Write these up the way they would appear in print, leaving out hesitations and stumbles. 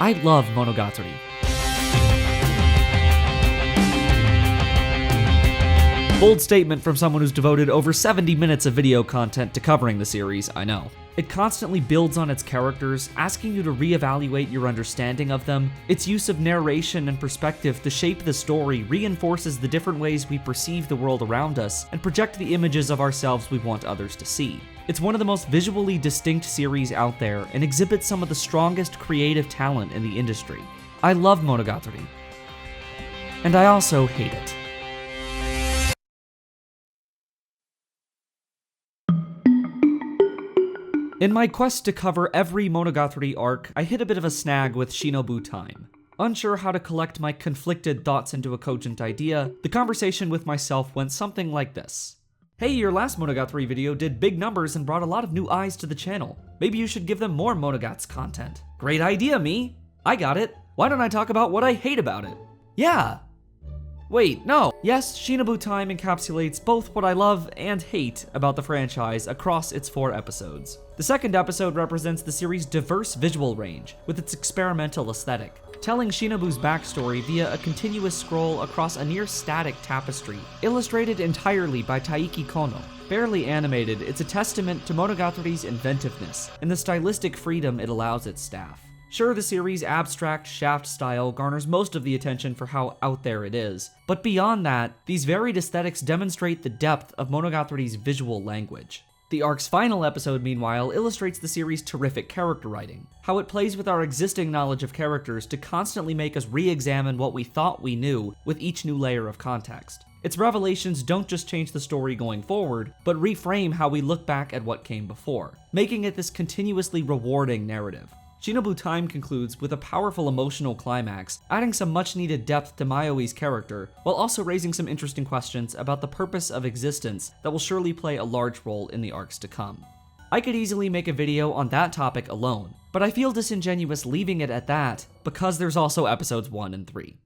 I love Monogatari. Bold statement from someone who's devoted over 70 minutes of video content to covering the series, I know. It constantly builds on its characters, asking you to reevaluate your understanding of them. Its use of narration and perspective to shape the story reinforces the different ways we perceive the world around us and project the images of ourselves we want others to see. It's one of the most visually distinct series out there and exhibits some of the strongest creative talent in the industry. I love Monogatari. And I also hate it. In my quest to cover every Monogatari arc, I hit a bit of a snag with Shinobu Time. Unsure how to collect my conflicted thoughts into a cogent idea, the conversation with myself went something like this. Hey, your last Monogatari video did big numbers and brought a lot of new eyes to the channel. Maybe you should give them more Monogats content. Great idea, me. I got it. Why don't I talk about what I hate about it? Yeah. Wait, no. Yes, Shinobu Time encapsulates both what I love and hate about the franchise across its 4 episodes. The second episode represents the series' diverse visual range, with its experimental aesthetic, telling Shinobu's backstory via a continuous scroll across a near-static tapestry, illustrated entirely by Taiki Kono. Barely animated, it's a testament to Monogatari's inventiveness and the stylistic freedom it allows its staff. Sure, the series' abstract shaft style garners most of the attention for how out there it is, but beyond that, these varied aesthetics demonstrate the depth of Monogatari's visual language. The arc's final episode, meanwhile, illustrates the series' terrific character writing, how it plays with our existing knowledge of characters to constantly make us re-examine what we thought we knew with each new layer of context. Its revelations don't just change the story going forward, but reframe how we look back at what came before, making it this continuously rewarding narrative. Shinobu Time concludes with a powerful emotional climax, adding some much-needed depth to Mayui's character, while also raising some interesting questions about the purpose of existence that will surely play a large role in the arcs to come. I could easily make a video on that topic alone, but I feel disingenuous leaving it at that because there's also episodes 1 and 3.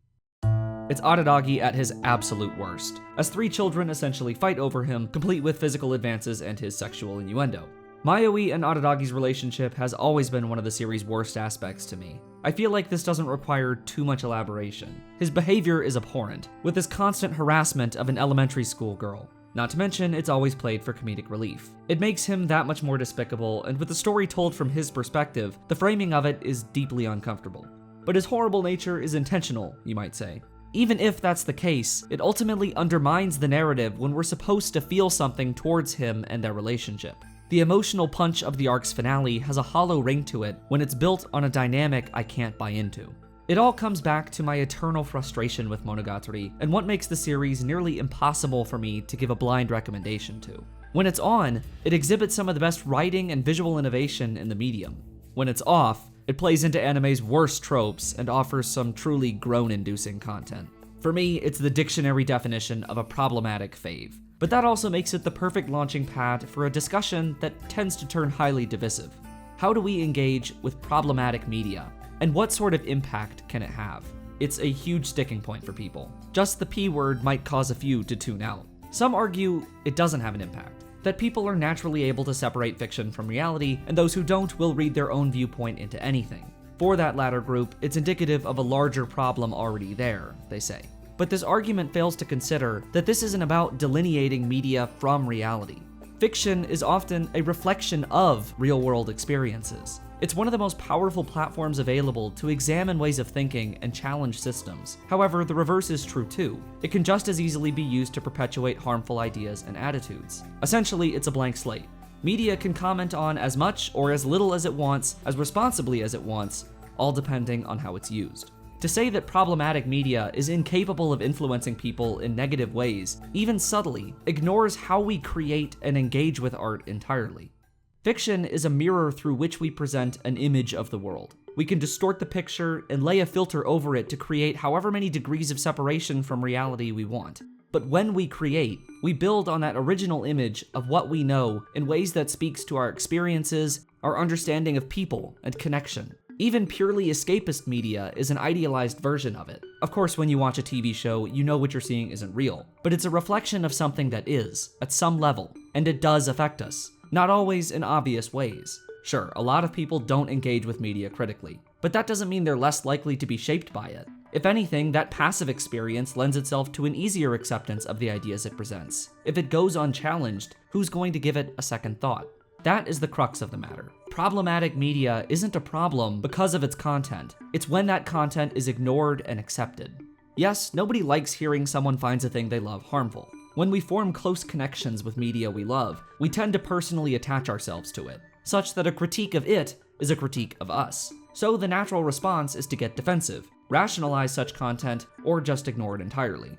It's Araragi at his absolute worst, as 3 children essentially fight over him, complete with physical advances and his sexual innuendo. Mayui and Araragi's relationship has always been one of the series' worst aspects to me. I feel like this doesn't require too much elaboration. His behavior is abhorrent, with his constant harassment of an elementary school girl. Not to mention, it's always played for comedic relief. It makes him that much more despicable, and with the story told from his perspective, the framing of it is deeply uncomfortable. But his horrible nature is intentional, you might say. Even if that's the case, it ultimately undermines the narrative when we're supposed to feel something towards him and their relationship. The emotional punch of the arc's finale has a hollow ring to it when it's built on a dynamic I can't buy into. It all comes back to my eternal frustration with Monogatari and what makes the series nearly impossible for me to give a blind recommendation to. When it's on, it exhibits some of the best writing and visual innovation in the medium. When it's off, it plays into anime's worst tropes and offers some truly groan-inducing content. For me, it's the dictionary definition of a problematic fave. But that also makes it the perfect launching pad for a discussion that tends to turn highly divisive. How do we engage with problematic media? And what sort of impact can it have? It's a huge sticking point for people. Just the P word might cause a few to tune out. Some argue it doesn't have an impact, that people are naturally able to separate fiction from reality, and those who don't will read their own viewpoint into anything. For that latter group, it's indicative of a larger problem already there, they say. But this argument fails to consider that this isn't about delineating media from reality. Fiction is often a reflection of real-world experiences. It's one of the most powerful platforms available to examine ways of thinking and challenge systems. However, the reverse is true too. It can just as easily be used to perpetuate harmful ideas and attitudes. Essentially, it's a blank slate. Media can comment on as much or as little as it wants, as responsibly as it wants, all depending on how it's used. To say that problematic media is incapable of influencing people in negative ways, even subtly, ignores how we create and engage with art entirely. Fiction is a mirror through which we present an image of the world. We can distort the picture and lay a filter over it to create however many degrees of separation from reality we want. But when we create, we build on that original image of what we know in ways that speaks to our experiences, our understanding of people, and connection. Even purely escapist media is an idealized version of it. Of course, when you watch a TV show, you know what you're seeing isn't real, but it's a reflection of something that is, at some level, and it does affect us, not always in obvious ways. Sure, a lot of people don't engage with media critically. but that doesn't mean they're less likely to be shaped by it. If anything, that passive experience lends itself to an easier acceptance of the ideas it presents. If it goes unchallenged, who's going to give it a second thought? That is the crux of the matter. Problematic media isn't a problem because of its content. It's when that content is ignored and accepted. Yes, nobody likes hearing someone finds a thing they love harmful. When we form close connections with media we love, we tend to personally attach ourselves to it, such that a critique of it is a critique of us. So the natural response is to get defensive, rationalize such content, or just ignore it entirely.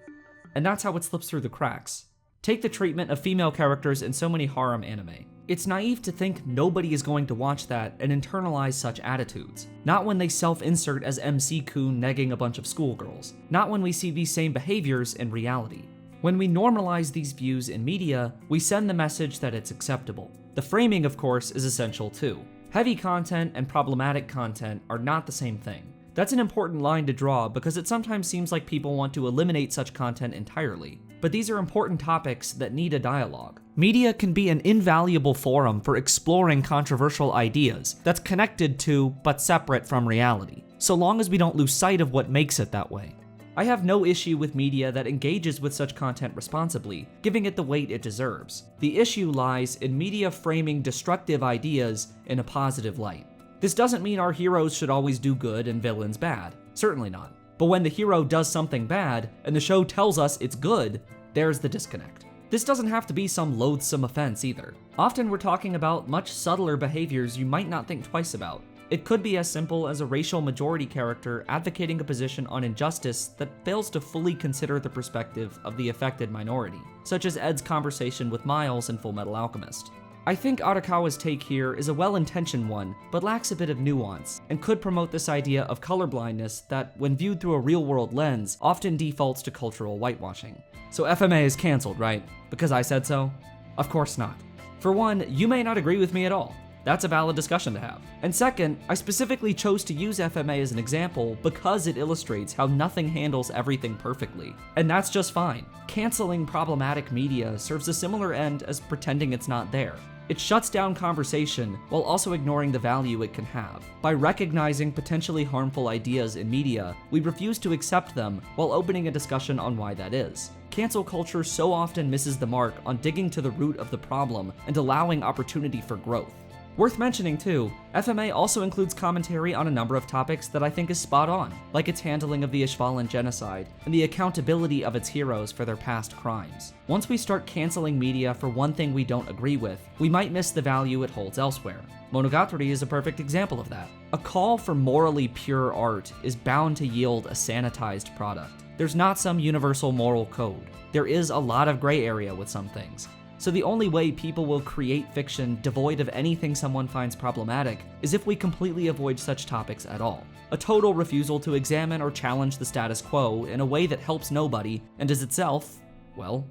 And that's how it slips through the cracks. Take the treatment of female characters in so many harem anime. It's naive to think nobody is going to watch that and internalize such attitudes. Not when they self-insert as MC-kun negging a bunch of schoolgirls. Not when we see these same behaviors in reality. When we normalize these views in media, we send the message that it's acceptable. The framing, of course, is essential too. Heavy content and problematic content are not the same thing. That's an important line to draw because it sometimes seems like people want to eliminate such content entirely. But these are important topics that need a dialogue. Media can be an invaluable forum for exploring controversial ideas that's connected to, but separate from reality, so long as we don't lose sight of what makes it that way. I have no issue with media that engages with such content responsibly, giving it the weight it deserves. The issue lies in media framing destructive ideas in a positive light. This doesn't mean our heroes should always do good and villains bad. Certainly not. But when the hero does something bad, and the show tells us it's good, there's the disconnect. This doesn't have to be some loathsome offense either. Often we're talking about much subtler behaviors you might not think twice about. It could be as simple as a racial majority character advocating a position on injustice that fails to fully consider the perspective of the affected minority, such as Ed's conversation with Miles in Fullmetal Alchemist. I think Arakawa's take here is a well-intentioned one, but lacks a bit of nuance, and could promote this idea of colorblindness that, when viewed through a real-world lens, often defaults to cultural whitewashing. So FMA is cancelled, right? Because I said so? Of course not. For one, you may not agree with me at all. That's a valid discussion to have. And second, I specifically chose to use FMA as an example because it illustrates how nothing handles everything perfectly. And that's just fine. Canceling problematic media serves a similar end as pretending it's not there. It shuts down conversation while also ignoring the value it can have. By recognizing potentially harmful ideas in media, we refuse to accept them while opening a discussion on why that is. Cancel culture so often misses the mark on digging to the root of the problem and allowing opportunity for growth. Worth mentioning too, FMA also includes commentary on a number of topics that I think is spot on, like its handling of the Ishvalan genocide and the accountability of its heroes for their past crimes. Once we start canceling media for one thing we don't agree with, we might miss the value it holds elsewhere. Monogatari is a perfect example of that. A call for morally pure art is bound to yield a sanitized product. There's not some universal moral code. There is a lot of gray area with some things. So the only way people will create fiction devoid of anything someone finds problematic is if we completely avoid such topics at all. A total refusal to examine or challenge the status quo in a way that helps nobody and is itself, well,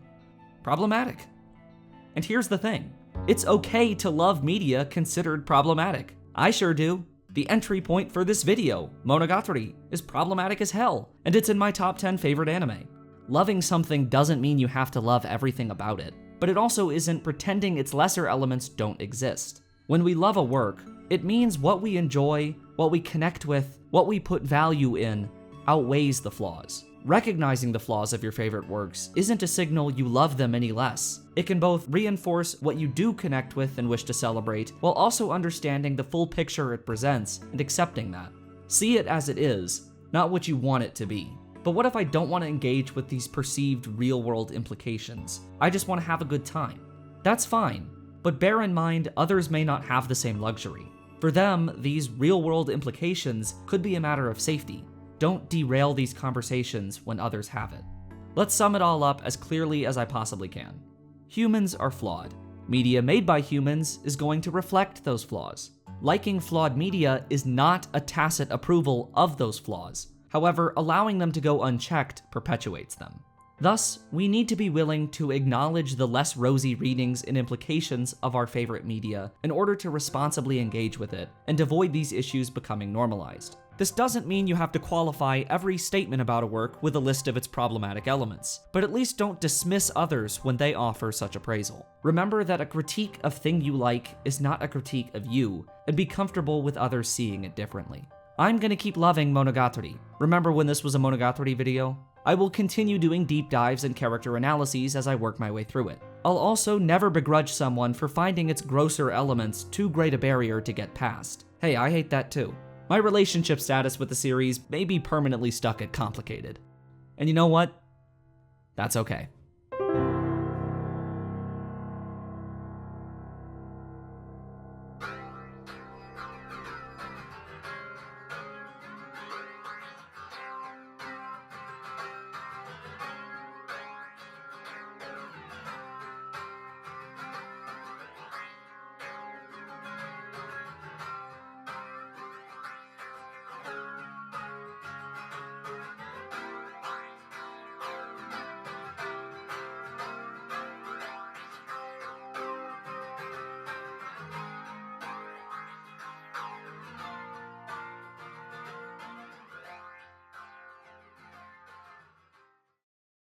problematic. And here's the thing. It's okay to love media considered problematic. I sure do. The entry point for this video, Monogatari, is problematic as hell, and it's in my top 10 favorite anime. Loving something doesn't mean you have to love everything about it. But it also isn't pretending its lesser elements don't exist. When we love a work, it means what we enjoy, what we connect with, what we put value in, outweighs the flaws. Recognizing the flaws of your favorite works isn't a signal you love them any less. It can both reinforce what you do connect with and wish to celebrate, while also understanding the full picture it presents and accepting that. See it as it is, not what you want it to be. But what if I don't want to engage with these perceived real-world implications? I just want to have a good time. That's fine, but bear in mind others may not have the same luxury. For them, these real-world implications could be a matter of safety. Don't derail these conversations when others have it. Let's sum it all up as clearly as I possibly can. Humans are flawed. Media made by humans is going to reflect those flaws. Liking flawed media is not a tacit approval of those flaws. However, allowing them to go unchecked perpetuates them. Thus, we need to be willing to acknowledge the less rosy readings and implications of our favorite media in order to responsibly engage with it and avoid these issues becoming normalized. This doesn't mean you have to qualify every statement about a work with a list of its problematic elements, but at least don't dismiss others when they offer such appraisal. Remember that a critique of thing you like is not a critique of you, and be comfortable with others seeing it differently. I'm gonna keep loving Monogatari. Remember when this was a Monogatari video? I will continue doing deep dives and character analyses as I work my way through it. I'll also never begrudge someone for finding its grosser elements too great a barrier to get past. Hey, I hate that too. My relationship status with the series may be permanently stuck at complicated. And you know what? That's okay.